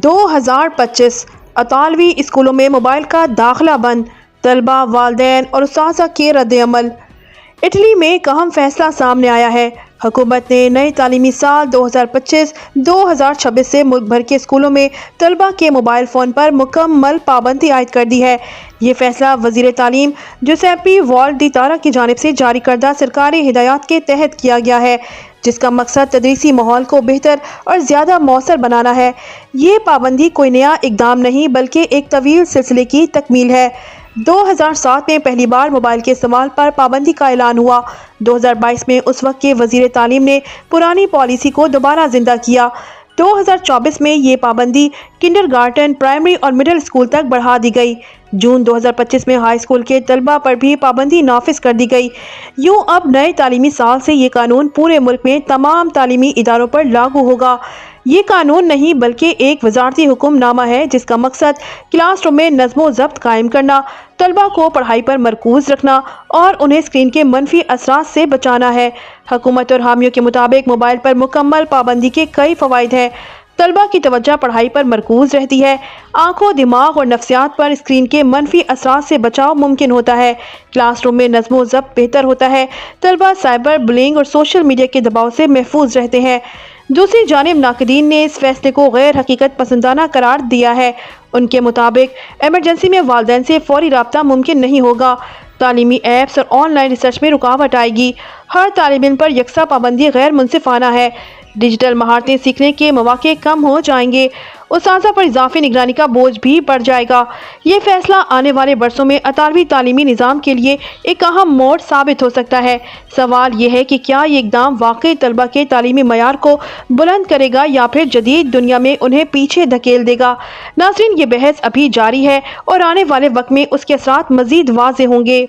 2025 اطالوی اسکولوں میں موبائل کا داخلہ بند، طلبہ، والدین اور اساتذہ کے رد عمل۔ اٹلی میں ایک اہم فیصلہ سامنے آیا ہے۔ حکومت نے نئے تعلیمی سال 2025-2026 سے ملک بھر کے اسکولوں میں طلبہ کے موبائل فون پر مکمل پابندی عائد کر دی ہے۔ یہ فیصلہ وزیر تعلیم جوزیپی والڈیتارا کی جانب سے جاری کردہ سرکاری ہدایات کے تحت کیا گیا ہے، جس کا مقصد تدریسی ماحول کو بہتر اور زیادہ مؤثر بنانا ہے۔ یہ پابندی کوئی نیا اقدام نہیں بلکہ ایک طویل سلسلے کی تکمیل ہے۔ 2007 میں پہلی بار موبائل کے استعمال پر پابندی کا اعلان ہوا۔ 2022 میں اس وقت کے وزیر تعلیم نے پرانی پالیسی کو دوبارہ زندہ کیا۔ 2024 میں یہ پابندی کنڈرگارٹن، پرائمری اور مڈل اسکول تک بڑھا دی گئی۔ جون 2025 میں ہائی اسکول کے طلبہ پر بھی پابندی نافذ کر دی گئی۔ یوں اب نئے تعلیمی سال سے یہ قانون پورے ملک میں تمام تعلیمی اداروں پر لاگو ہوگا۔ یہ قانون نہیں بلکہ ایک وزارتی حکم نامہ ہے جس کا مقصد کلاس روم میں نظم و ضبط قائم کرنا، طلبہ کو پڑھائی پر مرکوز رکھنا اور انہیں اسکرین کے منفی اثرات سے بچانا ہے۔ حکومت اور حامیوں کے مطابق موبائل پر مکمل پابندی کے کئی فوائد ہیں۔ طلبہ کی توجہ پڑھائی پر مرکوز رہتی ہے، آنکھوں، دماغ اور نفسیات پر اسکرین کے منفی اثرات سے بچاؤ ممکن ہوتا ہے، کلاس روم میں نظم و ضبط بہتر ہوتا ہے، طلبہ سائبر بلینگ اور سوشل میڈیا کے دباؤ سے محفوظ رہتے ہیں۔ دوسری جانب ناقدین نے اس فیصلے کو غیر حقیقت پسندانہ قرار دیا ہے۔ ان کے مطابق ایمرجنسی میں والدین سے فوری رابطہ ممکن نہیں ہوگا، تعلیمی ایپس اور آن لائن ریسرچ میں رکاوٹ آئے گی، ہر طالب علم پر یکساں پابندی غیر منصفانہ ہے، ڈیجیٹل مہارتیں سیکھنے کے مواقع کم ہو جائیں گے، اساتذہ پر اضافی نگرانی کا بوجھ بھی بڑھ جائے گا۔ یہ فیصلہ آنے والے برسوں میں اطالوی تعلیمی نظام کے لیے ایک اہم موڑ ثابت ہو سکتا ہے۔ سوال یہ ہے کہ کیا یہ اقدام واقعی طلبہ کے تعلیمی معیار کو بلند کرے گا یا پھر جدید دنیا میں انہیں پیچھے دھکیل دے گا؟ ناظرین، یہ بحث ابھی جاری ہے اور آنے والے وقت میں اس کے اثرات مزید واضح ہوں گے۔